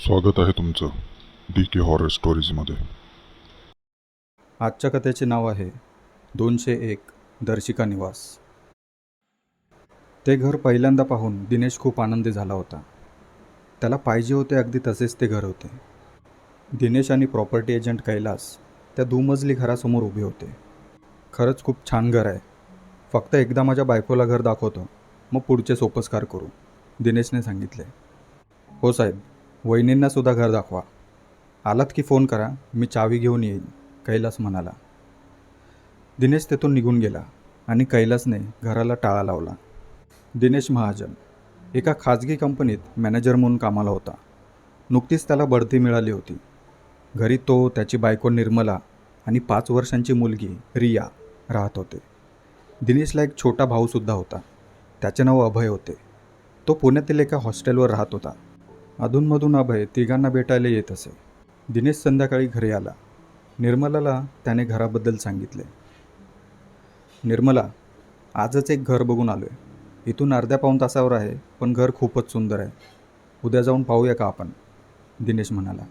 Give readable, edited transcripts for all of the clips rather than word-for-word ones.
स्वागत आहे तुमचं DK हॉरर स्टोरीजमध्ये. आजच्या कथेचे नाव आहे 201 दर्शिका निवास. ते घर पहिल्यांदा पाहून दिनेश खूप आनंदी झाला होता. त्याला पाहिजे होते अगदी तसेच ते घर होते. दिनेश आणि प्रॉपर्टी एजंट कैलास त्या दुमजली घरासमोर उभे होते. खरंच खूप छान घर आहे. फक्त एकदा माझ्या बायकोला घर दाखवतो, मग पुढचे सोपस्कार करू, दिनेशने सांगितले. हो साहेब, वहिनींनासुद्धा घर दाखवा. आलात की फोन करा, मी चावी घेऊन येईन, कैलास म्हणाला. दिनेश तेथून निघून गेला आणि कैलासने घराला टाळा लावला. दिनेश महाजन एका खाजगी कंपनीत मॅनेजर म्हणून कामाला होता. नुकतीच त्याला बढती मिळाली होती. घरी तो, त्याची बायको निर्मला आणि 5 वर्षांची मुलगी रिया राहत होते. दिनेशला एक छोटा भाऊसुद्धा होता. त्याचे नाव अभय होते. तो पुण्यातील एका हॉस्टेलवर राहत होता. अधूनमधून अभय तिघांना भेटायला येत असे. दिनेश संध्याकाळी घरी आला. निर्मलाला त्याने घराबद्दल सांगितले. निर्मला, आजच एक घर बघून आलो आहे. इथून अर्ध्या पाऊण तासावर आहे, पण घर खूपच सुंदर आहे. उद्या जाऊन पाहूया का आपण, दिनेश म्हणाला.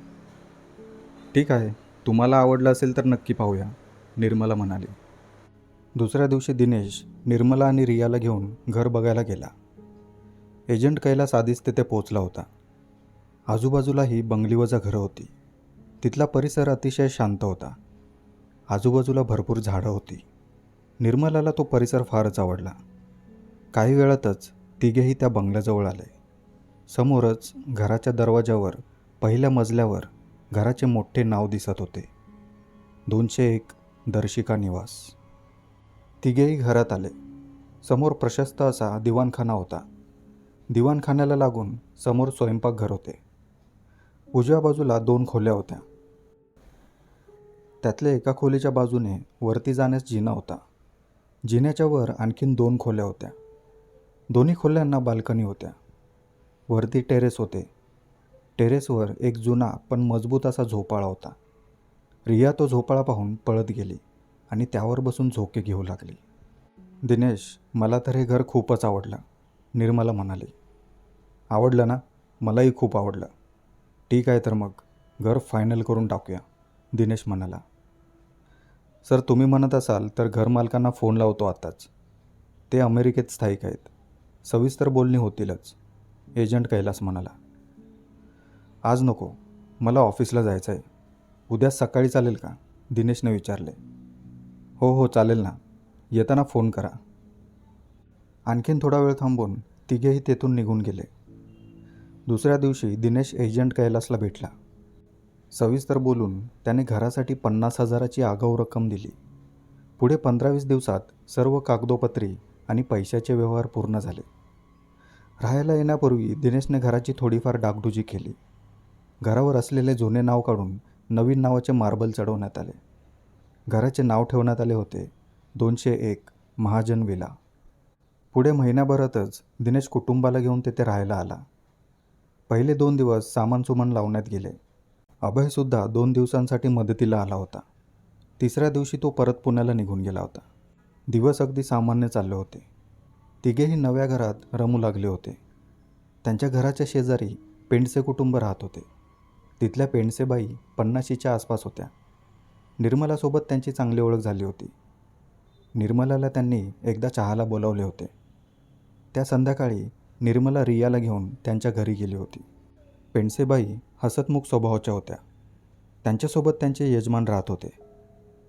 ठीक आहे, तुम्हाला आवडलं असेल तर नक्की पाहूया, निर्मला म्हणाली. दुसऱ्या दिवशी दिनेश निर्मला आणि रियाला घेऊन घर बघायला गेला. एजंट कैलास आधीच तिथे पोहोचला होता. आजूबाजूलाही बंगलीवजा घरं होती. तिथला परिसर अतिशय शांत होता. आजूबाजूला भरपूर झाडं होती. निर्मलाला तो परिसर फारच आवडला. काही वेळातच तिघेही त्या बंगल्याजवळ आले. समोरच घराच्या दरवाजावर पहिल्या मजल्यावर घराचे मोठे नाव दिसत होते, 201 दर्शिका निवास. तिघेही घरात आले. समोर प्रशस्त असा दिवाणखाना होता. दिवाणखान्याला लागून समोर स्वयंपाकघर होते. उजव्या बाजूला 2 खोल्या होत्या. त्यातल्या एका खोलीच्या बाजूने वरती जाण्यास जिना होता. जिन्याच्या वर आणखीन 2 खोल्या होत्या. दोन्ही खोल्यांना बाल्कनी होत्या. वरती टेरेस होते. टेरेसवर एक जुना पण मजबूत असा झोपाळा होता. रिया तो झोपाळा पाहून पळत गेली आणि त्यावर बसून झोके घेऊ लागली. दिनेश, मला तर हे घर खूपच आवडलं, निर्मला म्हणाली. आवडलं ना? मलाही खूप आवडलं. ठीक आहे, तर मग घर फायनल करून टाकूया, दिनेश म्हणाला. सर, तुम्ही म्हणत असाल तर घरमालकांना फोन लावतो आत्ताच. ते अमेरिकेत स्थायिक आहेत. सविस्तर बोलणी होतीलच, एजंट कैलास म्हणाला. आज नको, मला ऑफिसला जायचं आहे. उद्या सकाळी चालेल का, दिनेशने विचारले. हो हो चालेल ना, येताना फोन करा. आणखीन थोडा वेळ थांबून तिघेही तेथून निघून गेले. दुसऱ्या दिवशी दिनेश एजंट कैलासला भेटला. सविस्तर बोलून त्याने घरासाठी 50,000ची आगाऊ रक्कम दिली. पुढे 15-20 दिवसात सर्व कागदोपत्री आणि पैशाचे व्यवहार पूर्ण झाले. राहायला येण्यापूर्वी दिनेशने घराची थोडीफार डागडुजी केली. घरावर असलेले जुने नाव काढून नवीन नावाचे मार्बल चढवण्यात आले. घराचे नाव ठेवण्यात आले होते 201 महाजन विला. पुढे महिन्याभरातच दिनेश कुटुंबाला घेऊन तेथे राहायला आला. पहिले 2 दिवस सामान सुमान लावण्यात गेले. अभयसुद्धा 2 दिवसांसाठी मदतीला आला होता. तिसऱ्या दिवशी तो परत पुण्याला निघून गेला होता. दिवस अगदी सामान्य चालले होते. तिघेही नव्या घरात रमू लागले होते. त्यांच्या घराच्या शेजारी पेंडसे कुटुंब राहत होते. तिथल्या पेंडसेबाई 50च्या आसपास होत्या. निर्मलासोबत त्यांची चांगली ओळख झाली होती. निर्मलाला त्यांनी एकदा चहाला बोलावले होते. त्या संध्याकाळी निर्मला रियाला घेऊन त्यांच्या घरी गेली होती. पेंडसेबाई हसतमुख स्वभावाच्या होत्या. त्यांच्यासोबत त्यांचे यजमान राहत होते.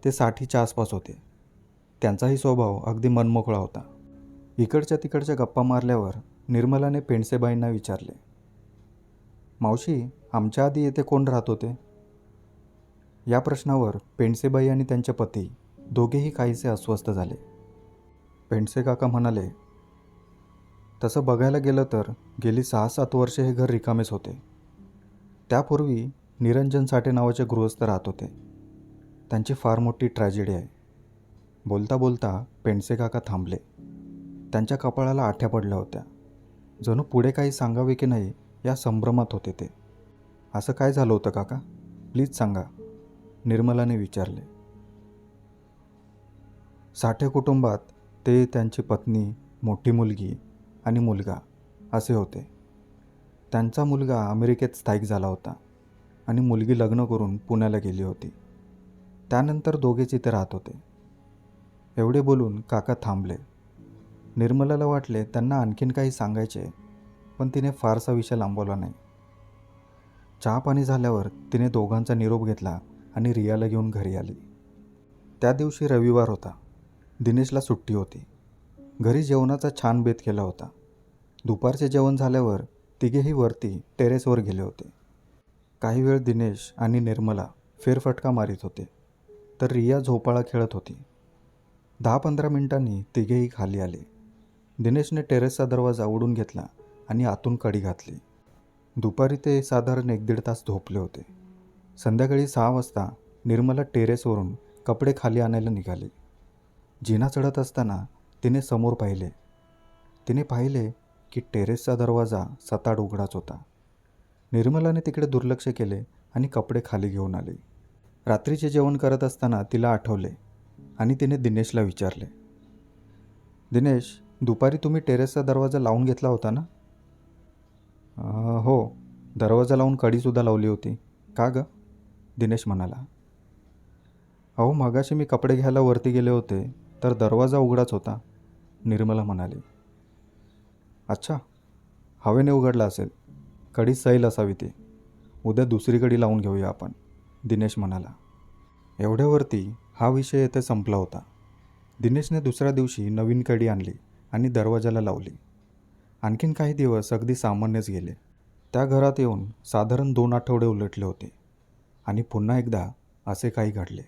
ते 60च्या आसपास होते. त्यांचाही स्वभाव अगदी मनमोकळा होता. इकडच्या तिकडच्या गप्पा मारल्यावर निर्मलाने पेंडसेबाईंना विचारले, मावशी, आमच्या आधी येथे कोण राहत होते? या प्रश्नावर पेंडसेबाई आणि त्यांचे पती दोघेही काहीसे अस्वस्थ झाले. पेंडसे काका म्हणाले, तसं बघायला गेलं तर गेली 6-7 वर्षे हे घर रिकामेच होते. त्यापूर्वी निरंजन साठे नावाचे गृहस्थ राहत होते. त्यांची फार मोठी ट्रॅजेडी आहे. बोलता बोलता पेंडसे काका थांबले. त्यांच्या कपाळाला आठ्या पडल्या होत्या. जणू पुढे काही सांगावे की नाही या संभ्रमात होते ते. असं काय झालं होतं काका, प्लीज सांगा, निर्मलाने विचारले. साठे कुटुंबात ते, त्यांची पत्नी, मोठी मुलगी आणि मुलगा असे होते. त्यांचा मुलगा अमेरिकेत स्थायिक झाला होता आणि मुलगी लग्न करून पुण्याला गेली होती. त्यानंतर दोघेच इथे राहत होते. एवढे बोलून काका थांबले. निर्मलाला वाटले त्यांना आणखीन काही सांगायचे, पण तिने फारसा विषय लांबवला नाही. चहा पाणी झाल्यावर तिने दोघांचा निरोप घेतला आणि रियाला घेऊन घरी आली. त्या दिवशी रविवार होता. दिनेशला सुट्टी होती. घरी जेवणाचा छान बेत केला होता. दुपारचे जेवण झाल्यावर तिघेही वरती टेरेसवर गेले होते. काही वेळ दिनेश आणि निर्मला फेरफटका मारीत होते, तर रिया झोपाळा खेळत होती. 10-15 मिनिटांनी तिघेही खाली आले. दिनेशने टेरेसचा दरवाजा उघडून घेतला आणि आतून कडी घातली. दुपारी ते साधारण 1-1.5 तास झोपले होते. संध्याकाळी 6 वाजता निर्मला टेरेसवरून कपडे खाली आणायला निघाली. जिना चढत असताना तिने समोर पाहिले. तिने पाहिले की टेरेसचा दरवाजा सताड उघडाच होता. निर्मलाने तिकडे दुर्लक्ष केले आणि कपडे खाली घेऊन आली. रात्रीचे जेवण करत असताना तिला आठवले आणि तिने दिनेशला विचारले, दिनेश, दुपारी तुम्ही टेरेसचा दरवाजा लावून घेतला होता ना? हो, दरवाजा लावून कढीसुद्धा लावली होती. का गं? दिनेश म्हणाला. अहो, मगाशी मी कपडे घ्यायला वरती गेले होते तर दरवाजा उघडाच होता, निर्मला म्हणाली. अच्छा, हवेने उघडला असेल. कडी सैल असावी ती. उद्या दुसरी कडी लावून घेऊया आपण, दिनेश म्हणाला. एवढ्यावरती हा विषय येथे संपला होता. दिनेशने दुसऱ्या दिवशी नवीन कडी आणली आणि दरवाजाला लावली. आणखीन काही दिवस अगदी सामान्यच गेले. त्या घरात येऊन साधारण 2 आठवडे उलटले होते आणि पुन्हा एकदा असे काही घडले.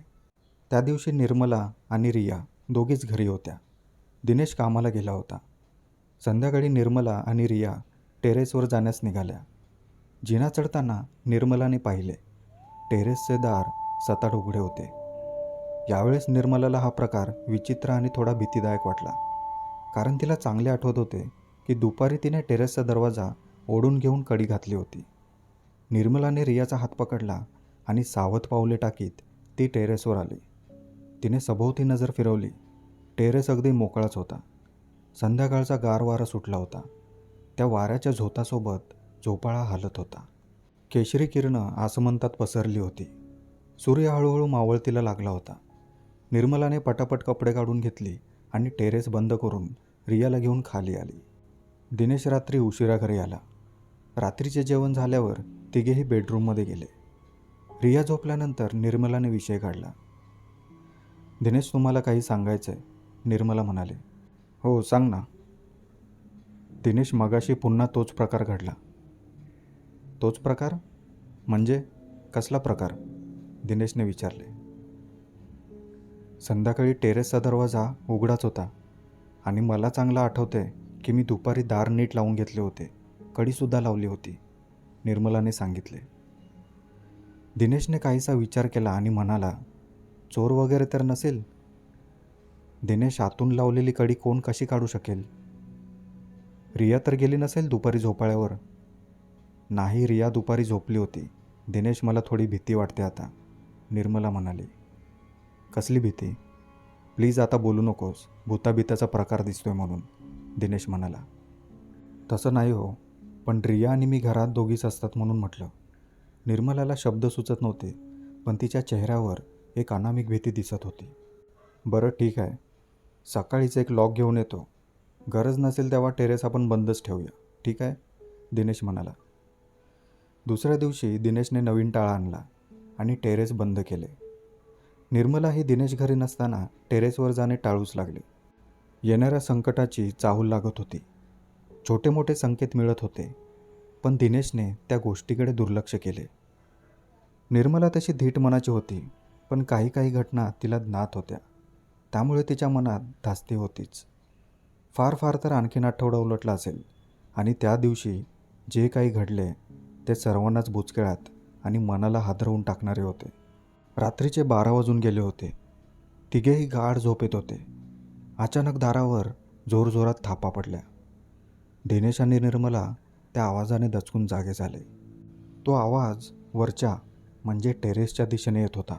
त्या दिवशी निर्मला आणि रिया दोघीच घरी होत्या. दिनेश कामाला गेला होता. संध्याकाळी निर्मला आणि रिया टेरेसवर जाण्यास निघाल्या. जिना चढताना निर्मलाने पाहिले टेरेसचे दार सताड उघडे होते. यावेळेस निर्मलाला हा प्रकार विचित्र आणि थोडा भीतीदायक वाटला, कारण तिला चांगले आठवत होते की दुपारी तिने टेरेसचा दरवाजा ओढून घेऊन कडी घातली होती. निर्मलाने रियाचा हात पकडला आणि सावध पावले टाकीत ती टेरेसवर आली. तिने सभोवती नजर फिरवली. टेरेस अगदी मोकळाच होता. संध्याकाळचा गार वारा सुटला होता. त्या वाऱ्याच्या झोतासोबत झोपाळा हालत होता. केशरी किरणं आसमंतात पसरली होती. सूर्य हळूहळू मावळतीला लागला होता. निर्मलाने पटापट कपडे काढून घेतली आणि टेरेस बंद करून रियाला घेऊन खाली आली. दिनेश रात्री उशिरा घरी आला. रात्रीचे जेवण झाल्यावर तिघेही बेडरूममध्ये गेले. रिया झोपल्यानंतर निर्मलाने विषय काढला. दिनेश, तुम्हाला काही सांगायचं आहे, निर्मला म्हणाले. हो, सांग ना. दिनेश, मगाशी पुन्हा तोच प्रकार घडला. तोच प्रकार म्हणजे कसला प्रकार? दिनेशने विचारले. संध्याकाळी टेरेसचा दरवाजा उघडाच होता आणि मला चांगलं आठवते की मी दुपारी दार नीट लावून घेतले होते, कढीसुद्धा लावली होती, निर्मलाने सांगितले. दिनेशने काहीसा विचार केला आणि म्हणाला, चोर वगैरे तर नसेल? दिनेश, आतून लावलेली कडी कोण कशी काढू शकेल? रिया तर गेली नसेल दुपारी झोपाळ्यावर? नाही, रिया दुपारी झोपली होती. दिनेश, मला थोडी भीती वाटते आता, निर्मला म्हणाली. कसली भीती? प्लीज आता बोलू नकोस, भूताबिताचा प्रकार दिसतोय म्हणून, दिनेश म्हणाला. तसं नाही हो, पण रिया आणि मी घरात दोघीच असतात म्हणून म्हटलं. निर्मलाला शब्द सुचत नव्हते, पण तिच्या चेहऱ्यावर एक अनामिक भीती दिसत होती. बरं ठीक आहे, सकाळीच एक लॉक घेऊन येतो. गरज नसेल तेव्हा टेरेस आपण बंदच ठेवूया, ठीक आहे, दिनेश म्हणाला. दुसऱ्या दिवशी दिनेशने नवीन टाळा आणला आणि टेरेस बंद केले. निर्मला ही दिनेश घरी नसताना टेरेसवर जाणे टाळूच लागले. येणाऱ्या संकटाची चाहूल लागत होती. छोटे मोठे संकेत मिळत होते, पण दिनेशने त्या गोष्टीकडे दुर्लक्ष केले. निर्मला तशी धीट मनाची होती, पण काही काही घटना तिला ज्ञात होत्या, त्यामुळे तिच्या मनात धास्ती होतीच. फार फार तर आणखीन आठवडा उलटला असेल आणि त्या दिवशी जे काही घडले ते सर्वांनाच बुचकळ्यात आणि मनाला हादरवून टाकणारे होते. रात्रीचे 12 वाजून गेले होते. तिघेही गाढ झोपेत होते. अचानक दारावर जोरजोरात थापा पडल्या. दिनेश आणि निर्मला त्या आवाजाने दचकून जागे झाले. तो आवाज वरच्या म्हणजे टेरेसच्या दिशेने येत होता.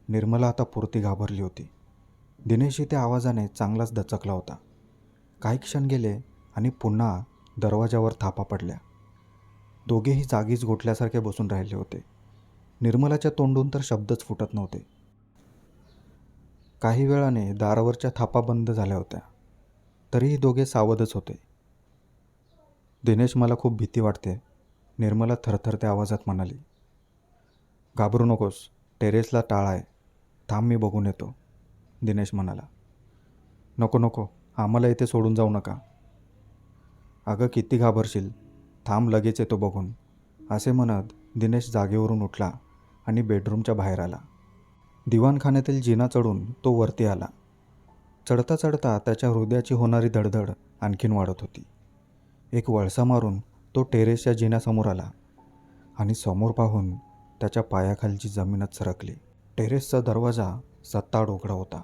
निर्मला आता पुरती घाबरली होती. दिनेशही त्या आवाजाने चांगलाच दचकला होता. काही क्षण गेले आणि पुन्हा दरवाजावर थापा पडल्या. दोघेही जागीच गोठल्यासारखे बसून राहिले होते. निर्मलाच्या तोंडून तर शब्दच फुटत नव्हते. काही वेळाने दारावरच्या थापा बंद झाल्या होत्या. तरीही दोघे सावधच होते. दिनेश, मला खूप भीती वाटते, निर्मला थरथरत्या आवाजात म्हणाली. घाबरू नकोस, टेरेसला टाळ आहे, थांब मी बघून येतो, दिनेश म्हणाला. नको नको, आम्हाला इथे सोडून जाऊ नका. अगं किती घाबरशील, थांब लगेच येतो बघून, असे म्हणत दिनेश जागेवरून उठला आणि बेडरूमच्या बाहेर आला. दिवाणखान्यातील जिना चढून तो वरती आला. चढता चढता त्याच्या हृदयाची होणारी धडधड आणखीन वाढत होती. एक वळसा मारून तो टेरेसच्या जिन्यासमोर आला आणि समोर पाहून त्याच्या पायाखालची जमीनच सरकली. टेरेसचा दरवाजा सत्ताड उघडा होता.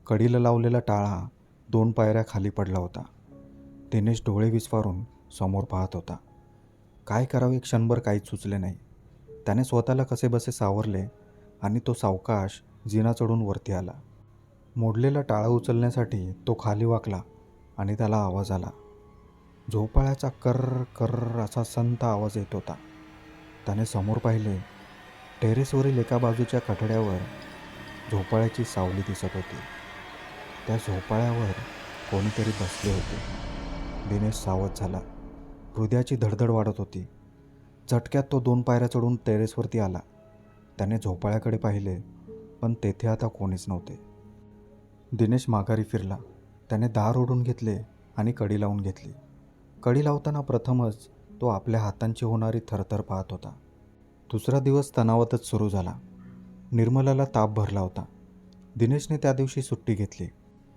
कडीला लावलेला टाळा 2 पायऱ्या खाली पडला होता. दिनेश डोळे विस्फारून समोर पाहत होता. काय करावे क्षणभर काहीच सुचले नाही. त्याने स्वतःला कसेबसे सावरले आणि तो सावकाश जिना चढून वरती आला. मोडलेला टाळा उचलण्यासाठी तो खाली वाकला आणि त्याला आवाज आला. झोपाळ्याचा कर्र कर्र असा संथ आवाज येत होता. त्याने समोर पाहिले. टेरेसवरील एका बाजूच्या कठड्यावर झोपाळ्याची सावली दिसत होती. त्या झोपाळ्यावर कोणीतरी बसले होते. दिनेश सावध झाला. हृदयाची धडधड वाढत होती. झटक्यात तो 2 पायऱ्या चढून टेरेसवरती आला. त्याने झोपाळ्याकडे पाहिले, पण तेथे आता कोणीच नव्हते. दिनेश माघारी फिरला. त्याने दार ओढून घेतले आणि कडी लावून घेतली. कडी लावताना प्रथमच तो आपल्या हातांची होणारी थरथर पाहत होता. दुसरा दिवस तणावातच सुरू झाला. निर्मलाला ताप भरला होता. दिनेशने त्या दिवशी सुट्टी घेतली.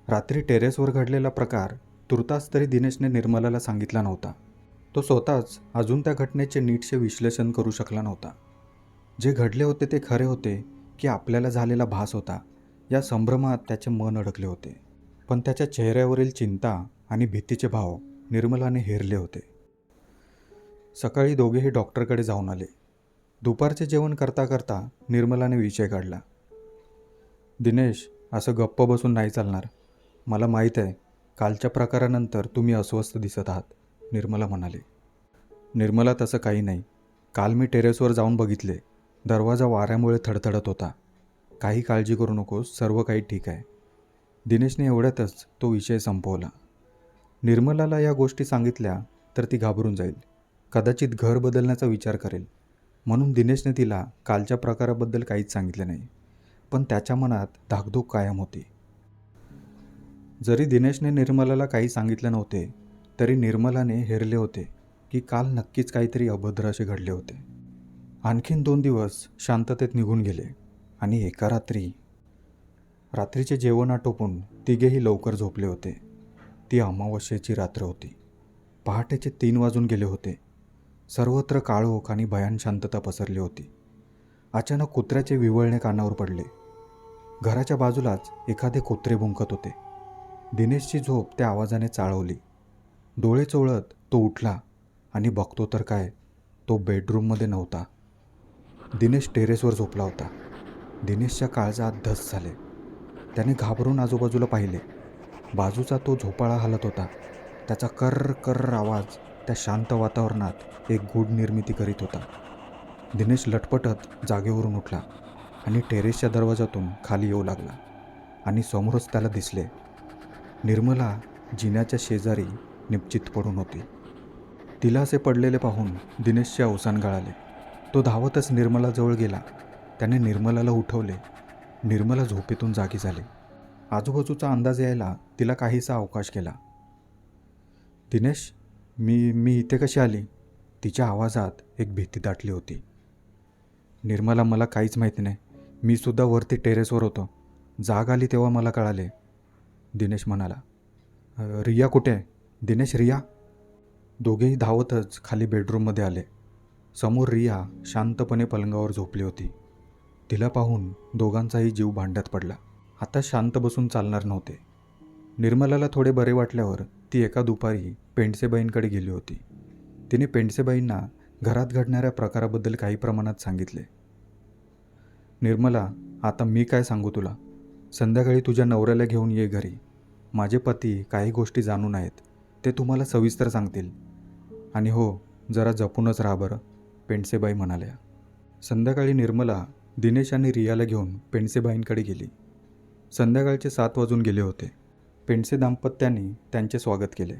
रात्री टेरेसवर घडलेला प्रकार तुर्तास तरी दिनेशने निर्मलाला सांगितला नव्हता. तो स्वतःच अजून त्या घटनेचे नीटसे विश्लेषण करू शकला नव्हता. जे घडले होते ते खरे होते की आपल्याला झालेला भास होता, या संभ्रमात त्याचे मन अडकले होते. पण त्याच्या चेहऱ्यावरील चिंता आणि भीतीचे भाव निर्मलाने हेरले होते. सकाळी दोघेही डॉक्टरकडे जाऊन आले. दुपारचे जेवण करता करता निर्मलाने विषय काढला. दिनेश, असं गप्प बसून नाही चालणार. मला माहीत आहे, कालच्या प्रकारानंतर तुम्ही अस्वस्थ दिसत आहात, निर्मला म्हणाली. निर्मला, तसं काही नाही. काल मी टेरेसवर जाऊन बघितले. दरवाजा वाऱ्यामुळे थडथडत होता. काही काळजी करू नकोस, सर्व काही ठीक आहे. दिनेशने एवढ्यातच तो विषय संपवला. निर्मलाला या गोष्टी सांगितल्या तर ती घाबरून जाईल, कदाचित घर बदलण्याचा विचार करेल. म्हणून दिनेशने तिला कालच्या प्रकाराबद्दल काहीच सांगितले नाही. पण त्याच्या मनात धाकधूक कायम होती. जरी दिनेशने निर्मलाला काही सांगितले नव्हते, तरी निर्मलाने हेरले होते की काल नक्कीच काहीतरी अभद्र असे घडले होते. आणखीन 2 दिवस शांततेत निघून गेले आणि एका रात्रीचे जेवण आटोपून तिघेही लवकर झोपले होते. ती अमावस्येची रात्र होती. पहाटेचे 3 वाजून गेले होते. सर्वत्र काळोख आणि भयान शांतता पसरली होती. अचानक कुत्र्याचे विव्हळणे कानावर पडले. घराच्या बाजूलाच एखादे कुत्रे भुंकत होते. दिनेशची झोप त्या आवाजाने चाळवली. डोळे चोळत तो उठला आणि बघतो तर काय, तो बेडरूममध्ये नव्हता. दिनेश टेरेसवर झोपला होता. दिनेशच्या काळजात धस झाले. त्याने घाबरून आजूबाजूला पाहिले. बाजूचा तो झोपाळा हलत होता. त्याचा कर्र कर्र आवाज त्या शांत वातावरणात एक गूढ निर्मिती करीत होता. दिनेश लटपटत जागेवरून उठला आणि टेरेसच्या दरवाजातून खाली येऊ लागला. आणि समोरच त्याला दिसले. निर्मला जिन्याच्या शेजारी निपचित पडून होती. तिला असे पडलेले पाहून दिनेशचे अवसान गळाले. तो धावतच निर्मलाजवळ गेला. त्याने निर्मलाला उठवले. निर्मला झोपेतून जागी झाली. आजूबाजूचा अंदाज यायला तिला काहीसा अवकाश केला. दिनेश, मी इथे कशी आली? तिच्या आवाजात एक भीती दाटली होती. निर्मला, मला काहीच माहिती नाही. मी सुद्धा वरती टेरेसवर होतो. जाग आली तेव्हा मला कळाले, दिनेश म्हणाला. रिया कुठे आहे? दिनेश, रिया? दोघेही धावतच खाली बेडरूममध्ये आले. समोर रिया शांतपणे पलंगावर झोपली होती. तिला पाहून दोघांचाही जीव भांड्यात पडला. आता शांत बसून चालणार नव्हते. निर्मलाला थोडे बरे वाटल्यावर ती एका दुपारी पेंडसेबाईंकडे गेली होती. तिने पेंडसेबाईंना घरात घडणाऱ्या प्रकाराबद्दल काही प्रमाणात सांगितले. निर्मला, आता मी काय सांगू तुला? संध्याकाळी तुझ्या नवऱ्याला घेऊन ये घरी. माझे पती काही गोष्टी जाणून आहेत, ते तुम्हाला सविस्तर सांगतील. आणि हो, जरा जपूनच राहा बरं, पेंडसेबाई म्हणाल्या. संध्याकाळी निर्मला दिनेश आणि रियाला घेऊन पेंडसेबाईंकडे गेली. संध्याकाळचे 7 वाजून गेले होते. पेंडसे दाम्पत्याने त्यांचे स्वागत केले.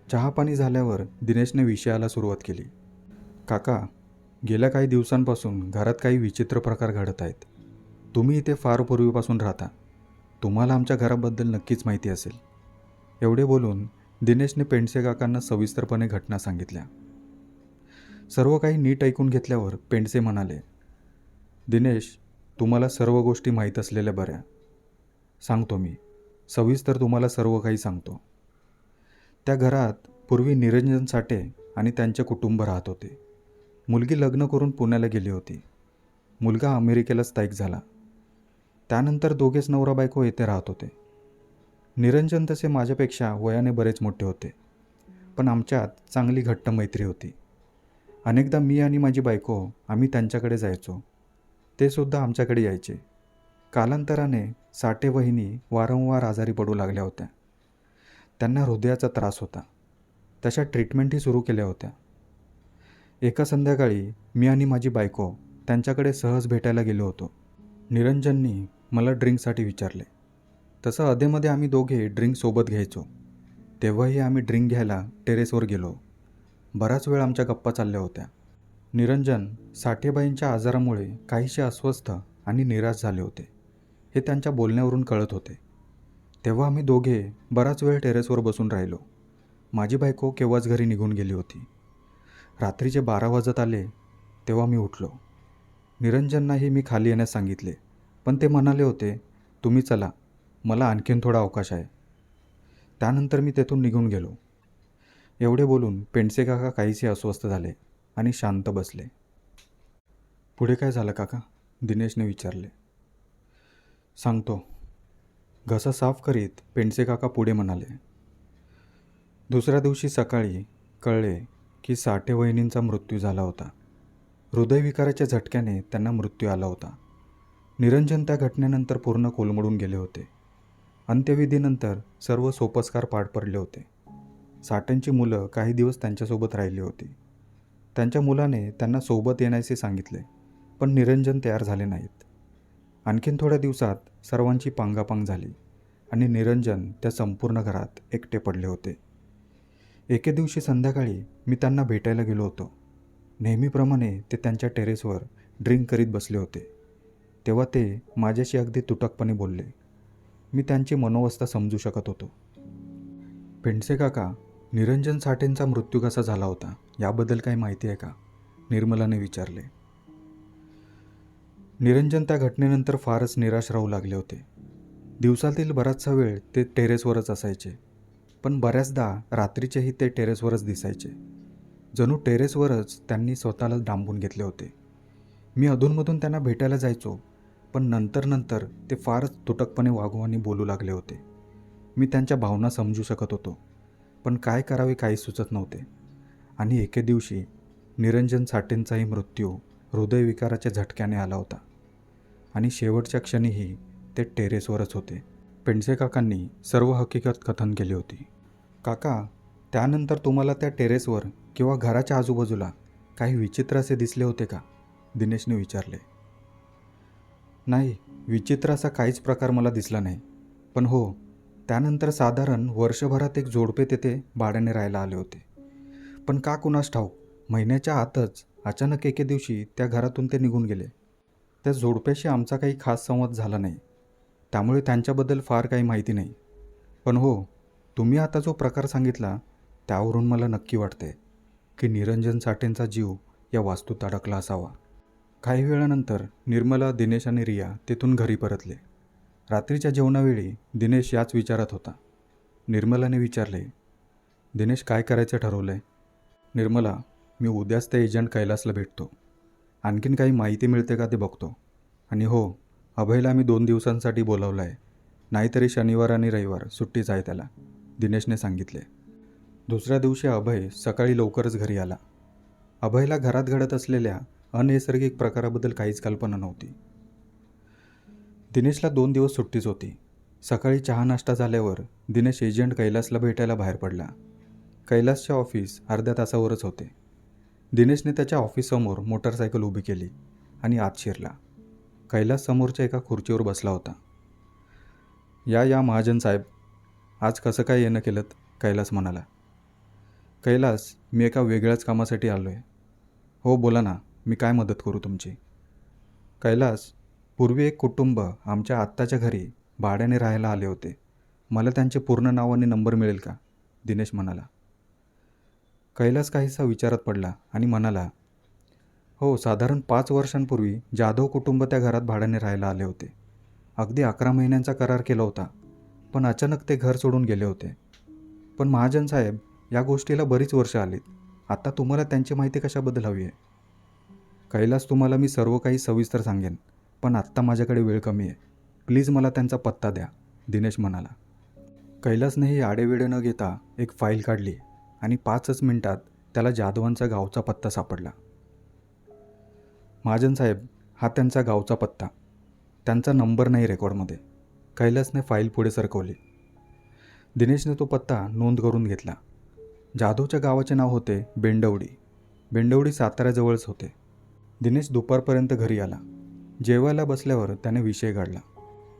चहापाणी झाल्यावर दिनेशने विषयाला सुरुवात केली. काका, गेल्या काही दिवसांपासून घरात काही विचित्र प्रकार घडत आहेत. तुम्ही इथे फार पूर्वीपासून राहता. तुम्हाला आमच्या घराबद्दल नक्कीच माहिती असेल. एवढे बोलून दिनेशने पेंडसे काकांना सविस्तरपणे घटना सांगितल्या. सर्व काही नीट ऐकून घेतल्यावर पेंडसे म्हणाले, दिनेश, तुम्हाला सर्व गोष्टी माहीत असलेल्या बऱ्या. सांगतो मी, सविस्तर तुम्हाला सर्व काही सांगतो. त्या घरात पूर्वी निरंजन साठे आणि त्यांचे कुटुंब राहत होते. मुलगी लग्न करून पुण्याला गेली होती. मुलगा अमेरिकेला स्थायिक झाला. त्यानंतर दोघेच नवरा बायको येथे राहत होते. निरंजन तसे माझ्यापेक्षा वयाने बरेच मोठे होते, पण आमच्यात चांगली घट्ट मैत्री होती. अनेकदा मी आणि माझी बायको आम्ही त्यांच्याकडे जायचो. ते सुद्धा आमच्याकडे यायचे. कालांतराने साठे वहिनी वारंवार आजारी पडू लागल्या होत्या. त्यांना हृदयाचा त्रास होता. तशा ट्रीटमेंटही सुरू केल्या होत्या. एका संध्याकाळी मी आणि माझी बायको त्यांच्याकडे सहज भेटायला गेलो होतो. निरंजननी मला ड्रिंकसाठी विचारले. तसं अधेमध्ये आम्ही दोघे ड्रिंक सोबत घ्यायचो. तेव्हाही आम्ही ड्रिंक घ्यायला टेरेसवर गेलो. बराच वेळ आमच्या गप्पा चालल्या होत्या. निरंजन साठेबाईंच्या आजारामुळे काहीसे अस्वस्थ आणि निराश झाले होते, हे त्यांच्या बोलण्यावरून कळत होते. तेव्हा आम्ही दोघे बराच वेळ टेरेसवर बसून राहिलो. माझी बायको केव्हाच घरी निघून गेली होती. रात्रीचे 12 वाजत आले तेव्हा मी उठलो. निरंजननाही मी खाली येण्यास सांगितले, पण ते म्हणाले होते, तुम्ही चला, मला आणखीन थोडा अवकाश आहे. त्यानंतर मी तेथून निघून गेलो. एवढे बोलून पेंडसे काका काहीसे अस्वस्थ झाले आणि शांत बसले. पुढे काय झालं काका? दिनेशने विचारले. सांगतो, घसा साफ करीत पेंडसे काका पुढे म्हणाले. दुसऱ्या दिवशी सकाळी कळले की साठे वहिनींचा मृत्यू झाला होता. हृदयविकाराच्या झटक्याने त्यांना मृत्यू आला होता. निरंजन त्या घटनेनंतर पूर्ण कोलमडून गेले होते. अंत्यविधीनंतर सर्व सोपस्कार पार पडले होते. साठेंची मुलं काही दिवस त्यांच्यासोबत राहिली होती. त्यांच्या मुलाने त्यांना सोबत येण्याचे सांगितले, पण निरंजन तयार झाले नाहीत. आणखीन थोड्या दिवसात सर्वांची पांगापांग झाली आणि निरंजन त्या संपूर्ण घरात एकटे पडले होते. एके दिवशी संध्याकाळी मी त्यांना भेटायला गेलो होतो. नेहमीप्रमाणे ते त्यांच्या टेरेसवर ड्रिंक करीत बसले होते. तेव्हा ते माझ्याशी अगदी तुटकपणे बोलले. मी त्यांची मनोवस्था समजू शकत होतो. पेंडसे काका, निरंजन साठेंचा मृत्यू कसा झाला होता याबद्दल काही माहिती आहे का? निर्मलाने विचारले. निरंजन त्या घटनेनंतर फारच निराश राहू लागले होते. दिवसातील बराचसा वेळ ते टेरेसवरच असायचे, पण बऱ्याचदा रात्रीचेही ते टेरेसवरच दिसायचे. जणू टेरेसवरच त्यांनी स्वतःला डांबून घेतले होते. मी अधूनमधून त्यांना भेटायला जायचो, पण नंतर ते फारच तुटकपणे वागू आणि बोलू लागले होते. मी त्यांच्या भावना समजू शकत होतो, पण काय करावे काही सुचत नव्हते. आणि एके दिवशी निरंजन साठेंचाही मृत्यू हृदयविकाराच्या झटक्याने आला होता आणि शेवटच्या क्षणीही ते टेरेसवरच होते. पेंडसे काकांनी सर्व हकीकत कथन केली होती. काका, त्यानंतर तुम्हाला त्या टेरेसवर किंवा घराच्या आजूबाजूला काही विचित्र असे दिसले होते का? दिनेशने विचारले. नाही, विचित्र असा काहीच प्रकार मला दिसला नाही. पण हो, त्यानंतर साधारण वर्षभरात एक जोडपे तेथे भाड्याने राहायला आले होते. पण का कुणास ठाऊक, महिन्याच्या आतच अचानक एके दिवशी त्या घरातून ते निघून गेले. त्या जोडप्याशी आमचा काही खास संवाद झाला नाही, त्यामुळे त्यांच्याबद्दल फार काही माहिती नाही. पण हो, तुम्ही आता जो प्रकार सांगितला त्यावरून मला नक्की वाटते की निरंजन साठेंचा जीव या वास्तूत अडकला असावा. काही वेळानंतर निर्मला, दिनेश आणि रिया तेथून घरी परतले. रात्रीच्या जेवणावेळी दिनेश याच विचारात होता. निर्मलाने विचारले, दिनेश, काय करायचं ठरवलं आहे? निर्मला, मी उद्याच त्या एजंट कैलासला भेटतो. आणखीन काही माहिती मिळते का ते बघतो. आणि हो, अभयला मी 2 दिवसांसाठी बोलावलं आहे. नाहीतरी शनिवार आणि रविवार सुट्टीच आहे त्याला, दिनेशने सांगितले. दुसऱ्या दिवशी अभय सकाळी लवकरच घरी आला. अभयला घरात घडत असलेल्या अनैसर्गिक प्रकाराबद्दल काहीच कल्पना नव्हती. दिनेशला 2 दिवस सुट्टीच होती. सकाळी चहा नाश्ता झाल्यावर दिनेश एजंट कैलासला भेटायला बाहेर पडला. कैलासचे ऑफिस अर्ध्या तासावरच होते. दिनेशने त्याच्या ऑफिससमोर मोटरसायकल उभी केली आणि आत शिरला. कैलास समोरच्या एका खुर्चीवर बसला होता. या महाजन साहेब, आज कसं काय येणं केलं? कैलास म्हणाला. कैलास, मी एका वेगळ्याच कामासाठी आलो आहे. हो बोला ना, मी काय मदत करू तुमची? कैलास, पूर्वी एक कुटुंब आमच्या आत्ताच्या घरी भाड्याने राहायला आले होते. मला त्यांचे पूर्ण नाव आणि नंबर मिळेल का? दिनेश म्हणाला. कैलास काहीसा विचारात पडला आणि म्हणाला, हो, साधारण 5 वर्षांपूर्वी जाधव कुटुंब त्या घरात भाड्याने राहायला आले होते. अगदी 11 महिन्यांचा करार केला होता, पण अचानक ते घर सोडून गेले होते. पण महाजन साहेब, या गोष्टीला बरीच वर्ष आलीत. आता तुम्हाला त्यांची माहिती कशाबद्दल हवी आहे? कैलास, तुम्हाला मी सर्व काही सविस्तर सांगेन, पण आत्ता माझ्याकडे वेळ कमी आहे. प्लीज मला त्यांचा पत्ता द्या, दिनेश म्हणाला. कैलासनेही आडेवेडे न घेता एक फाईल काढली आणि 5च मिनिटात त्याला जाधवांचा गावचा पत्ता सापडला. महाजन साहेब, हा त्यांचा गावचा पत्ता. त्यांचा नंबर नाही रेकॉर्डमध्ये. कैलासने फाईल पुढे सरकवली. दिनेशने तो पत्ता नोंद करून घेतला. जाधवच्या गावाचे नाव होते बेंडवडी. बेंडवडी साताऱ्याजवळच होते. दिनेश दुपारपर्यंत घरी आला. जेवायला बसल्यावर त्याने विषय काढला.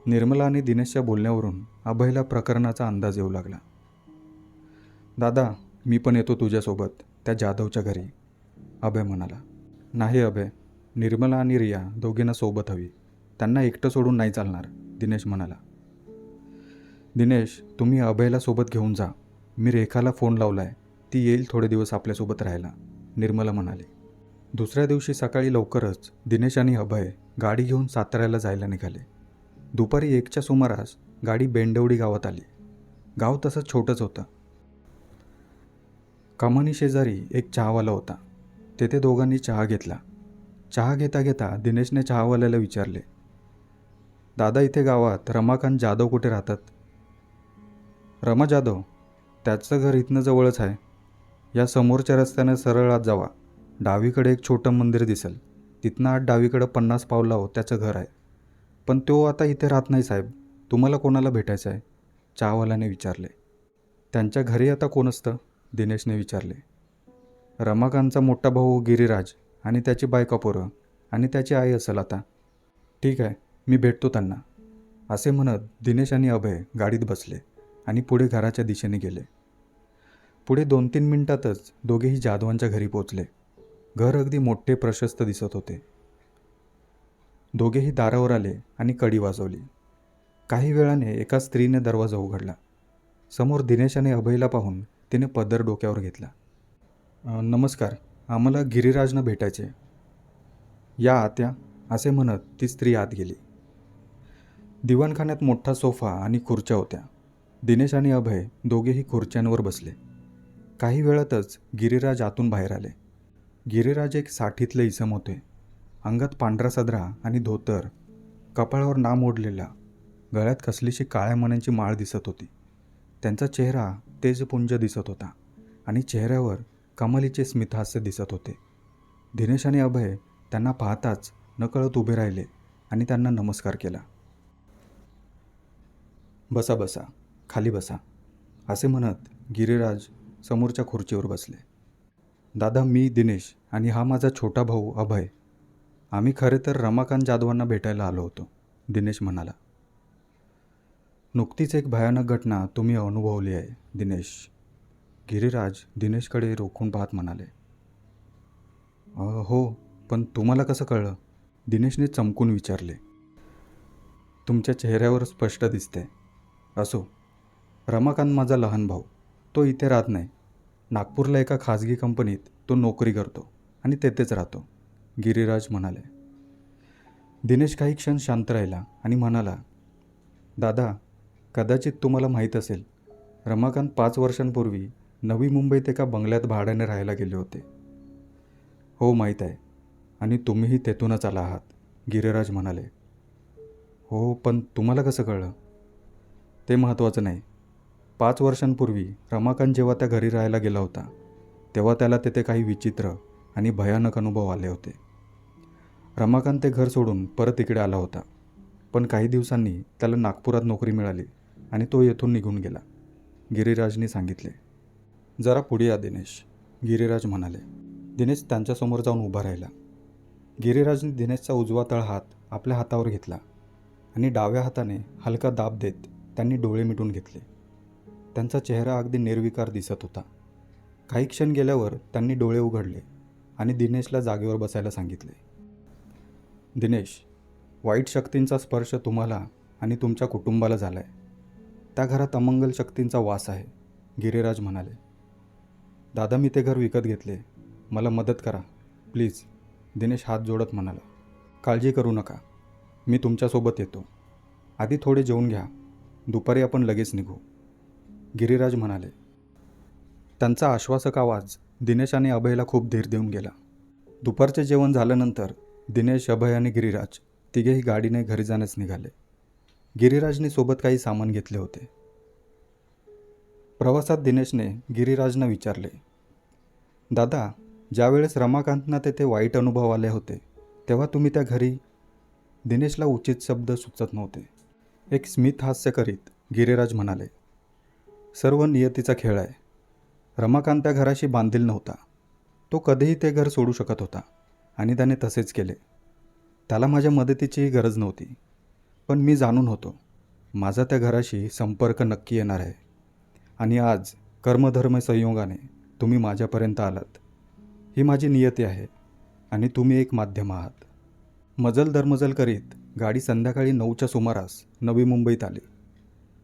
निर्मला आणि दिनेशच्या बोलण्यावरून अभयला प्रकरणाचा अंदाज येऊ लागला. दादा, मी पण येतो तुझ्यासोबत त्या जाधवच्या घरी, अभय म्हणाला. नाही अभय, निर्मला आणि रिया दोघींना सोबत हवी. त्यांना एकटं सोडून नाही चालणार, दिनेश म्हणाला. दिनेश, तुम्ही अभयला सोबत घेऊन जा. मी रेखाला फोन लावला आहे. ती येईल थोडे दिवस आपल्यासोबत राहायला, निर्मला म्हणाली. दुसऱ्या दिवशी सकाळी लवकरच दिनेश आणि अभय गाडी घेऊन साताऱ्याला जायला निघाले. दुपारी 1च्या सुमारास गाडी बेंडवडी गावात आली. गाव तसं छोटंच होतं. कमानी शेजारी एक चहावाला होता. तेथे दोघांनी चहा घेतला. चहा घेता घेता दिनेशने चहावाल्याला विचारले, दादा, इथे गावात रमाकांत जाधव कुठे राहतात? रमा जाधव? त्याचं घर इथनं जवळच आहे. या समोरच्या रस्त्याने सरळ आत जावा. डावीकडे एक छोटं मंदिर दिसेल. तिथनं आत डावीकडं 50 पावलावर त्याचं घर आहे. पण तो आता इथे राहत नाही साहेब. तुम्हाला कोणाला भेटायचं आहे? चहावाल्याने विचारले. त्यांच्या घरी आता कोण असतं? दिनेशने विचारले. रमाकांतचा मोठा भाऊ गिरीराज आणि त्याची बायका पोरं आणि त्याची आई असेल आता. ठीक आहे, मी भेटतो त्यांना, असे म्हणत दिनेश आणि अभय गाडीत बसले आणि पुढे घराच्या दिशेने गेले. पुढे 2-3 मिनिटातच दोघेही जाधवांच्या घरी पोचले. घर अगदी मोठे प्रशस्त दिसत होते. दोघेही दारावर आले आणि कडी वाजवली. काही वेळाने एका स्त्रीने दरवाजा उघडला. समोर दिनेश आणि अभयला पाहून तिने पदर डोक्यावर घेतला. नमस्कार, आम्हाला गिरीराजनं भेटायचे. या आत्या, असे म्हणत ती स्त्री आत गेली. दिवाणखान्यात मोठा सोफा आणि खुर्च्या होत्या. दिनेश आणि अभय दोघेही खुर्च्यांवर बसले. काही वेळातच गिरीराज आतून बाहेर आले. गिरीराज एक 60तले इसम होते. अंगात पांढरा सदरा आणि धोतर, कपाळावर नाम ओढलेला, गळ्यात कसलीशी काळ्या मण्यांची माळ दिसत होती. त्यांचा चेहरा तेजपुंज दिसत होता आणि चेहऱ्यावर कमालीचे स्मितहास्य दिसत होते. दिनेश आणि अभय त्यांना पाहताच नकळत उभे राहिले आणि त्यांना नमस्कार केला. बसा बसा, खाली बसा, असे म्हणत गिरीराज समोरच्या खुर्चीवर बसले. दादा, मी दिनेश आणि हा माझा छोटा भाऊ अभय. आम्ही खरे तर रमाकांत जाधवांना भेटायला आलो होतो, दिनेश म्हणाला. नुकतीच एक भयानक घटना तुम्ही अनुभवली आहे, दिनेश, गिरीराज दिनेशकडे रोखून पाहत म्हणाले. हो, पण तुम्हाला कसं कळलं? दिनेशने चमकून विचारले. तुमच्या चेहऱ्यावर स्पष्ट दिसते. असो, रमाकांत माझा लहान भाऊ. तो इथे राहत नाही. नागपूरला एका खाजगी कंपनीत तो नोकरी करतो आणि तेथेच राहतो, गिरीराज म्हणाले. दिनेश काही क्षण शांत राहिला आणि म्हणाला, दादा, कदाचित तुम्हाला माहीत असेल, रमाकांत 5 वर्षांपूर्वी नवी मुंबईत एका बंगल्यात भाड्याने राहायला गेले होते. हो, माहीत आहे, आणि तुम्हीही तेथूनच आला आहात, गिरीराज म्हणाले. हो, पण तुम्हाला कसं कळलं? ते महत्त्वाचं नाही. 5 वर्षांपूर्वी रमाकांत जेव्हा त्या घरी राहायला गेला होता, तेव्हा त्याला तेथे काही विचित्र आणि भयानक अनुभव आले होते. रमाकांत ते घर सोडून परत इकडे आला होता, पण काही दिवसांनी त्याला नागपुरात नोकरी मिळाली आणि तो येथून निघून गेला, गिरीराजने सांगितले. जरा पुढे या दिनेश, गिरीराज म्हणाले. दिनेश त्यांच्यासमोर जाऊन उभा राहिला. गिरीराजने दिनेशचा उजवा तळहात आपल्या हातावर घेतला आणि डाव्या हाताने हलका दाब देत त्यांनी डोळे मिटून घेतले. त्यांचा चेहरा अगदी निर्विकार दिसत होता. काही क्षण गेल्यावर त्यांनी डोळे उघडले आणि दिनेशला जागेवर बसायला सांगितले. दिनेश, वाईट शक्तींचा स्पर्श तुम्हाला आणि तुमच्या कुटुंबाला झाला आहे. त्या घरात अमंगल शक्तींचा वास आहे, गिरीराज म्हणाले. दादा, मी ते घर विकत घेतले. मला मदत करा प्लीज, दिनेश हात जोडत म्हणाला. काळजी करू नका, मी तुमच्यासोबत येतो. आधी थोडे जेवून घ्या, दुपारी आपण लगेच निघू, गिरीराज म्हणाले. त्यांचा आश्वासक आवाज दिनेश आणि अभयला खूप धीर देऊन गेला. दुपारचे जेवण झाल्यानंतर दिनेश, अभय आणि गिरीराज तिघेही गाडीने घरी जाण्यास निघाले. गिरीराजने सोबत काही सामान घेतले होते. प्रवासात दिनेशने गिरीराजना विचारले, दादा, ज्यावेळेस रमाकांतना तेथे वाईट अनुभव आले होते तेव्हा तुम्ही त्या घरी. दिनेशला उचित शब्द सुचत नव्हते. एक स्मित हास्य करीत गिरीराज म्हणाले, सर्व नियतीचा खेळ आहे. रमाकांत त्या घराशी बांधील नव्हता. तो कधीही ते घर सोडू शकत होता आणि त्याने तसेच केले. त्याला माझ्या मदतीचीही गरज नव्हती. पण मी जाणून होतो माझा त्या घराशी संपर्क नक्की येणार आहे. आणि आज कर्मधर्म संयोगाने तुम्ही माझ्यापर्यंत आलात. ही माझी नियती आहे आणि तुम्ही एक माध्यम आहात. मजल दरमजल करीत गाडी संध्याकाळी 9च्या सुमारास नवी मुंबईत आली.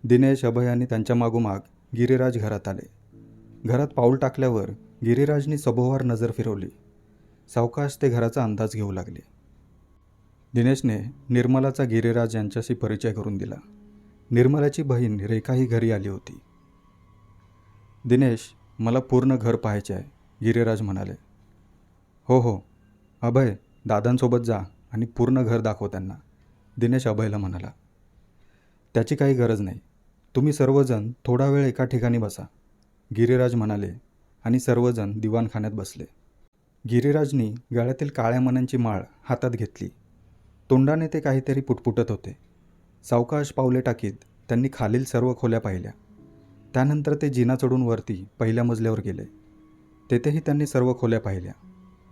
दिनेश, अभय आणि त्यांच्या मागोमाग गिरीराज घरात आले. घरात पाऊल टाकल्यावर गिरीराजनी सभोवार नजर फिरवली. सावकाश ते घराचा अंदाज घेऊ लागले. दिनेशने निर्मलाचा गिरीराज यांच्याशी परिचय करून दिला. निर्मलाची बहीण रेखाही घरी आली होती. दिनेश, मला पूर्ण घर पाहायचे आहे, गिरीराज म्हणाले. हो, अभय, दादांसोबत जा आणि पूर्ण घर दाखव त्यांना, दिनेश अभयला म्हणाला. त्याची काही गरज नाही, तुम्ही सर्वजण थोडा वेळ एका ठिकाणी बसा, गिरीराज म्हणाले आणि सर्वजण दिवाणखान्यात बसले. गिरीराजनी गळ्यातील काळ्या मण्यांची माळ हातात घेतली. तोंडाने ते काहीतरी पुटपुटत होते. सावकाश पावले टाकीत त्यांनी खालील सर्व खोल्या पाहिल्या. त्यानंतर ते जिना चढून वरती पहिल्या मजल्यावर गेले. तेथेही त्यांनी सर्व खोल्या पाहिल्या.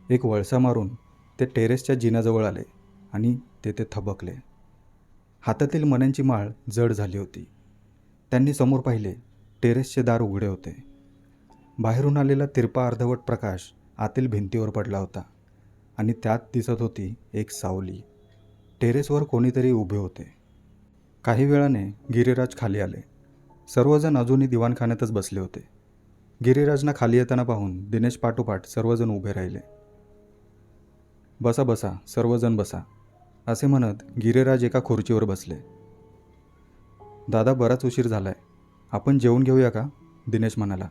एक वळसा मारून ते टेरेसच्या जिन्याजवळ आले आणि तेथे थबकले. हातातील मण्यांची माळ जड झाली होती. त्यांनी समोर पाहिले. टेरेसचे दार उघडे होते. बाहेरून आलेला तिरपा अर्धवट प्रकाश आतील भिंतीवर पडला होता आणि त्यात दिसत होती एक सावली. टेरेसवर कोणीतरी उभे होते. काही वेळाने गिरीराज खाली आले. सर्वजण अजूनही दिवाणखान्यातच बसले होते. गिरीराजना खाली येताना पाहून दिनेश पाठोपाठ सर्वजण उभे राहिले. बसा बसा, सर्वजण बसा, असे म्हणत गिरीराज एका खुर्चीवर बसले. दादा, बराच उशीर झालाय, आपण जेवून घेऊया का, दिनेश म्हणाला.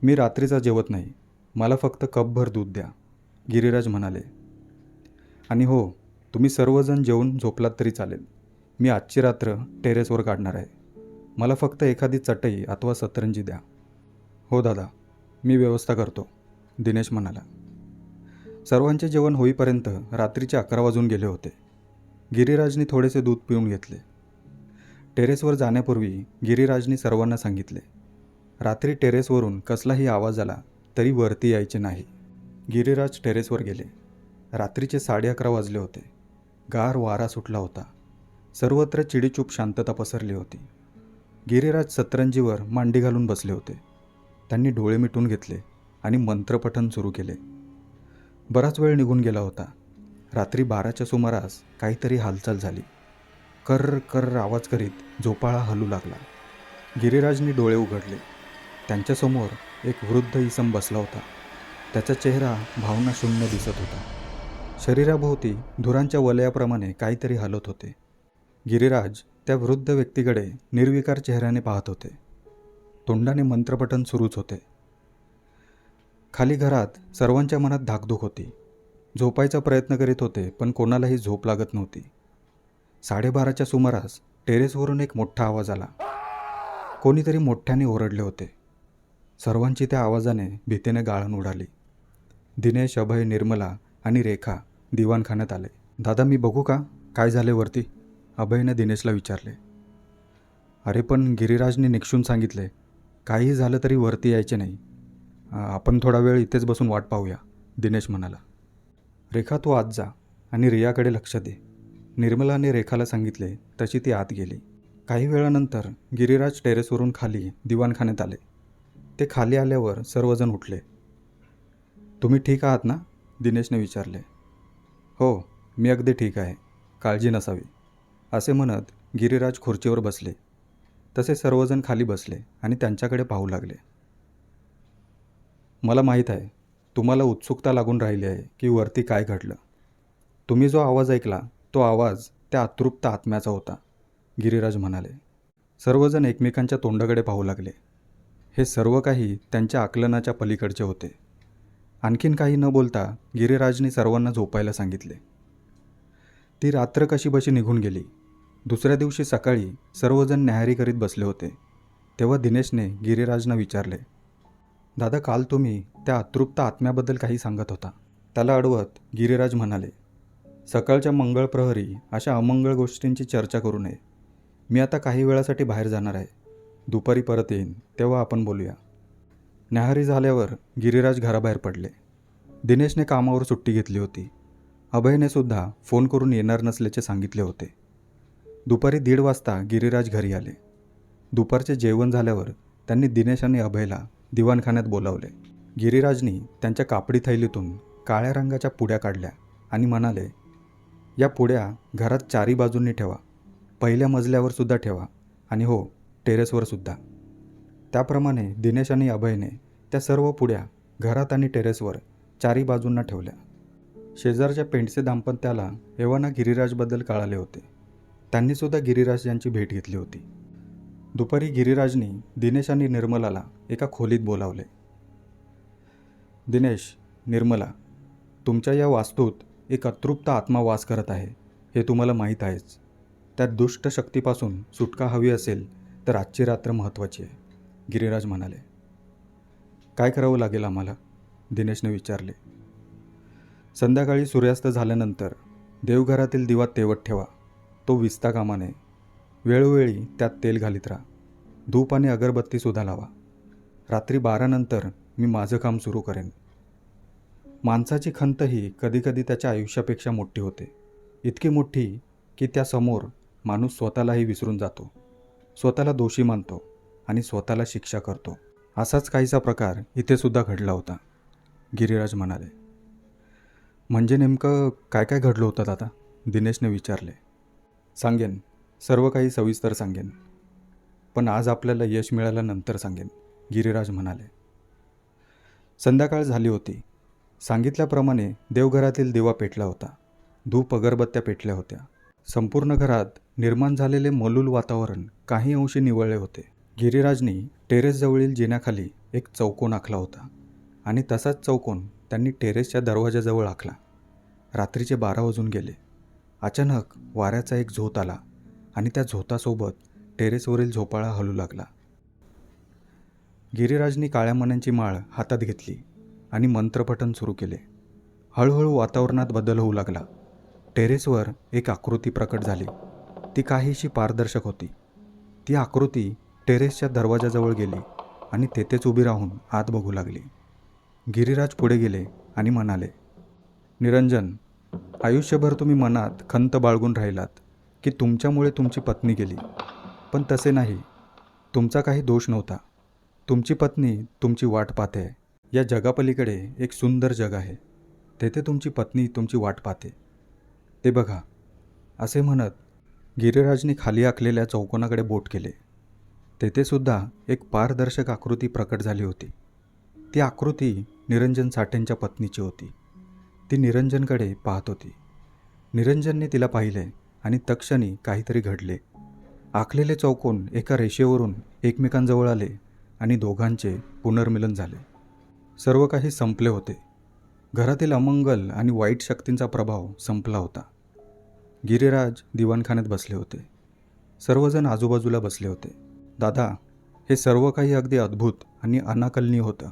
मी रात्रीचा जेवत नाही, मला फक्त कपभर दूध द्या, गिरीराज म्हणाले. आणि हो, तुम्ही सर्वजण जेवून झोपलात तरी चालेल. मी आजची रात्र टेरेसवर काढणार आहे. मला फक्त एखादी चटई अथवा सतरंजी द्या. हो दादा, मी व्यवस्था करतो, दिनेश म्हणाला. सर्वांचे जेवण होईपर्यंत रात्रीचे 11 वाजून गेले होते. गिरीराजने थोडेसे दूध पिऊन घेतले. टेरेसवर जाण्यापूर्वी गिरीराजने सर्वांना सांगितले, रात्री टेरेसवरून कसलाही आवाज आला तरी वरती यायचे नाही. गिरीराज टेरेसवर गेले. रात्रीचे 11:30 वाजले होते. गार वारा सुटला होता. सर्वत्र चिडीचूप शांतता पसरली होती. गिरीराज सतरंजीवर मांडी घालून बसले होते. त्यांनी डोळे मिटून घेतले आणि मंत्रपठण सुरू केले. बराच वेळ निघून गेला होता. रात्री 12च्या सुमारास काहीतरी हालचाल झाली. कर्र कर्र आवाज करीत झोपाळा हलू लागला. गिरीराजनी डोळे उघडले. त्यांच्यासमोर एक वृद्ध इसम बसला होता. त्याचा चेहरा भावनाशून्य दिसत होता. शरीराभोवती धुरांच्या वलयाप्रमाणे काहीतरी हलत होते. गिरीराज त्या वृद्ध व्यक्तीकडे निर्विकार चेहऱ्याने पाहत होते. तोंडाने मंत्रपठण सुरूच होते. खाली घरात सर्वांच्या मनात धाकधूक होती. झोपायचा प्रयत्न करीत होते, पण कोणालाही झोप लागत नव्हती. 12:30च्या सुमारास टेरेसवरून एक मोठा आवाज आला. कोणीतरी मोठ्याने ओरडले होते. सर्वांची त्या आवाजाने भीतीने गाळण उडाली. दिनेश, अभय, निर्मला आणि रेखा दिवाणखान्यात आले. दादा, मी बघू का, काय झाले वरती, अभयने दिनेशला विचारले. अरे पण गिरीराजने निक्षून सांगितले, काहीही झालं तरी वरती यायचे नाही, आपण थोडा वेळ इथेच बसून वाट पाहूया, दिनेश म्हणाला. रेखा तू आत जा आणि रियाकडे लक्ष दे. निर्मलाने रेखाला सांगितले तशी ती आत गेली. काही वेळानंतर गिरिराज टेरेसवरून खाली दिवाणखान्यात आले. ते खाली आल्यावर सर्वजण उठले. तुम्ही ठीक आहात ना, दिनेशने विचारले. हो, मी अगदी ठीक आहे, काळजी नसावी, असे म्हणत गिरिराज खुर्चीवर बसले. तसे सर्वजण खाली बसले आणि त्यांच्याकडे पाहू लागले. मला माहीत आहे तुम्हाला उत्सुकता लागून राहिली आहे की वरती काय घडलं. तुम्ही जो आवाज ऐकला तो आवाज त्या अतृप्त आत्म्याचा होता, गिरिराज म्हणाले. सर्वजण एकमेकांच्या तोंडाकडे पाहू लागले. हे सर्व काही त्यांच्या आकलनाच्या पलीकडचे होते. आणखीन काही न बोलता गिरिराजने सर्वांना झोपायला सांगितले. ती रात्र कशीबशी निघून गेली. दुसऱ्या दिवशी सकाळी सर्वजण न्याहारी करीत बसले होते. तेव्हा दिनेशने गिरिराजना विचारले, दादा, काल तुम्ही त्या अतृप्त आत्म्याबद्दल काही सांगत होता. त्याला अडवत गिरिराज म्हणाले, सकाळच्या मंगळ प्रहरी अशा अमंगळ गोष्टींची चर्चा करू नये. मी आता काही वेळासाठी बाहेर जाणार आहे. दुपारी परत येईन, तेव्हा आपण बोलूया. न्याहारी झाल्यावर गिरिराज घराबाहेर पडले. दिनेशने कामावर सुट्टी घेतली होती. अभयने सुद्धा फोन करून येणार नसल्याचे सांगितले होते. दुपारी 1:30 वाजता गिरिराज घरी आले. दुपारचे जेवण झाल्यावर त्यांनी दिनेश आणि अभयला दिवाणखान्यात बोलावले. गिरिराजनी त्यांच्या कापडी थैलीतून काळ्या रंगाच्या पुड्या काढल्या आणि म्हणाले, या पुड्या घरात चारी बाजूंनी ठेवा. पहिल्या मजल्यावर सुद्धा ठेवा आणि हो, टेरेसवर सुद्धा. त्याप्रमाणे दिनेश आणि अभयने त्या सर्व पुड्या घरात आणि टेरेसवर चारी बाजूंना ठेवल्या. शेजारच्या पेंडसे दाम्पत्याला एव्हाना गिरिराजबद्दल कळाले होते. त्यांनीसुद्धा गिरिराज यांची भेट घेतली होती. दुपारी गिरिराजनी दिनेश आणि निर्मलाला एका खोलीत बोलावले. दिनेश, निर्मला, तुमच्या या वास्तूत एक अतृप्त आत्मा वास करत आहे, हे तुम्हाला माहीत आहेच. त्या दुष्ट शक्तीपासून सुटका हवी असेल तर आजची रात्र महत्त्वाची आहे, गिरिराज म्हणाले. काय करावं लागेल आम्हाला, दिनेशने विचारले. संध्याकाळी सूर्यास्त झाल्यानंतर देवघरातील दिवा तेवत ठेवा. तो विसता कामा नये. वेळोवेळी त्यात तेल घालीत राहा. धूप आणि अगरबत्तीसुद्धा लावा. रात्री 12 नंतर मी माझं काम सुरू करेन. माणसाची खंत ही कधीकधी त्याच्या आयुष्यापेक्षा मोठी होते. इतकी मोठी की त्यासमोर माणूस स्वतःलाही विसरून जातो, स्वतःला दोषी मानतो आणि स्वतःला शिक्षा करतो. असाच काहीसा प्रकार इथे सुद्धा घडला होता, गिरिराज म्हणाले. म्हणजे नेमकं काय काय घडलं होतं दादा, दिनेशने विचारले. सांगेन, सर्व काही सविस्तर सांगेन, पण आज आपल्याला यश मिळाल्यानंतर सांगेन, गिरिराज म्हणाले. संध्याकाळ झाली होती. सांगितल्याप्रमाणे देवघरातील दिवा पेटला होता. धूप अगरबत्त्या पेटल्या होत्या. संपूर्ण घरात निर्माण झालेले मलूल वातावरण काही अंशी निवळले होते. गिरिराजनी टेरेसजवळील जिन्याखाली एक चौकोन आखला होता आणि तसाच चौकोन त्यांनी टेरेसच्या दरवाजाजवळ आखला. रात्रीचे 12 वाजून गेले. अचानक वाऱ्याचा एक झोत आला आणि त्या झोतासोबत टेरेसवरील झोपाळा हलू लागला. गिरिराजनी काळ्या मण्यांची माळ हातात घेतली आणि मंत्रपठण सुरू केले. हळूहळू वातावरणात बदल होऊ लागला. टेरेसवर एक आकृती प्रकट झाली. ती काहीशी पारदर्शक होती. ती आकृती टेरेसच्या दरवाजाजवळ गेली आणि तेथेच उभी राहून आत बघू लागली. गिरिराज पुढे गेले आणि म्हणाले, निरंजन, आयुष्यभर तुम्ही मनात खंत बाळगून राहिलात की तुमच्यामुळे तुमची पत्नी गेली. पण तसे नाही. तुमचा काही दोष नव्हता. तुमची पत्नी तुमची वाट पाहते आहे. या जगापलीकडे एक सुंदर जग आहे. तेथे तुमची पत्नी तुमची वाट पाहते. ते बघा. असे म्हणत गिरिराजने खाली आखलेल्या चौकोनाकडे बोट केले. तेथेसुद्धा एक पारदर्शक आकृती प्रकट झाली होती. ती आकृती निरंजन साठेंच्या पत्नीची होती. ती निरंजनकडे पाहत होती. निरंजनने तिला पाहिले आणि तत्क्षणी काहीतरी घडले. आखलेले चौकोन एका रेषेवरून एकमेकांजवळ आले आणि दोघांचे पुनर्मिलन झाले. सर्व काही संपले होते. घरातील अमंगल आणि वाईट शक्तींचा प्रभाव संपला होता. गिरिराज दिवाणखान्यात बसले होते. सर्वजण आजूबाजूला बसले होते. दादा, हे सर्व काही अगदी अद्भुत आणि अनाकलनीय होतं.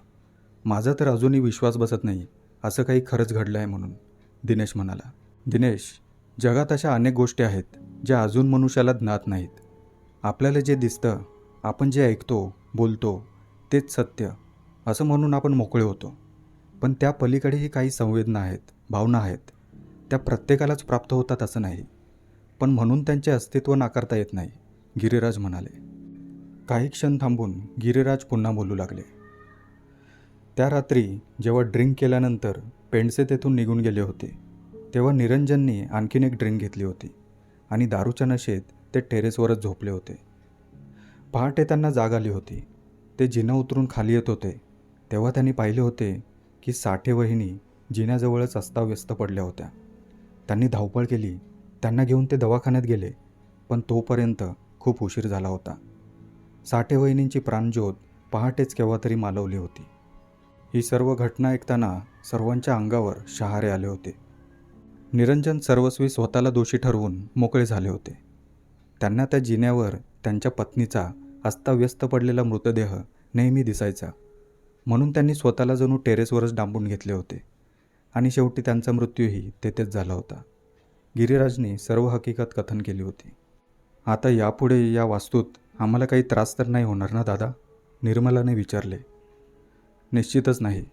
माझा तर अजूनही विश्वास बसत नाही असं काही खरंच घडलं आहे म्हणून, दिनेश म्हणाला. दिनेश, जगात अशा अनेक गोष्टी आहेत ज्या अजून मनुष्याला ज्ञात नाहीत. आपल्याला जे दिसतं, आपण जे ऐकतो, बोलतो, तेच सत्य असं म्हणून आपण मोकळे होतो. पण त्या पलीकडेही काही संवेदना आहेत, भावना आहेत. त्या प्रत्येकालाच प्राप्त होतात असं नाही, पण म्हणून त्यांचे अस्तित्व नाकारता येत नाही, गिरीराज म्हणाले. काही क्षण थांबून गिरीराज पुन्हा बोलू लागले. त्या रात्री जेव्हा ड्रिंक केल्यानंतर पेंडसे तेथून निघून गेले होते, तेव्हा निरंजनने आणखीन एक ड्रिंक घेतली होती आणि दारूच्या नशेत ते टेरेसवरच झोपले होते. पहाटे त्यांना जाग आली होती. ते जिना उतरून खाली येत होते तेव्हा त्यांनी पाहिले होते की साठे वहिनी जिन्याजवळच अस्ताव्यस्त पडल्या होत्या. त्यांनी धावपळ केली, त्यांना घेऊन ते दवाखान्यात गेले, पण तोपर्यंत खूप उशीर झाला होता. साठे वहिनींची प्राणज्योत पहाटेच केव्हा तरी मालवली होती. ही सर्व घटना ऐकताना सर्वांच्या अंगावर शहारे आले होते. निरंजन सर्वस्वी स्वतःला दोषी ठरवून मोकळे झाले होते. त्यांना त्या जिन्यावर त्यांच्या पत्नीचा अस्ताव्यस्त पडलेला मृतदेह नेहमी दिसायचा, म्हणून त्यांनी स्वतःला जणू टेरेसवरच डांबून घेतले होते आणि शेवटी त्यांचा मृत्यूही तेथेच झाला होता. गिरीराजने सर्व हकीकत कथन केली होती. आता यापुढे या वास्तूत आम्हाला काही त्रास तर नाही होणार ना दादा? निर्मलाने विचारले. निश्चितच नाही.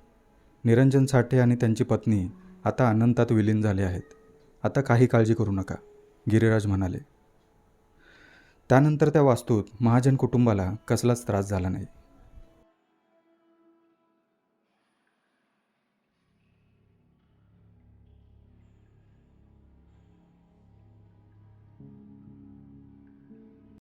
निरंजन साठे आणि त्यांची पत्नी आता अनंतात विलीन झाले आहेत. आता काही काळजी करू नका, गिरीराज म्हणाले. त्यानंतर त्या वास्तूत महाजन कुटुंबाला कसलाच त्रास झाला नाही.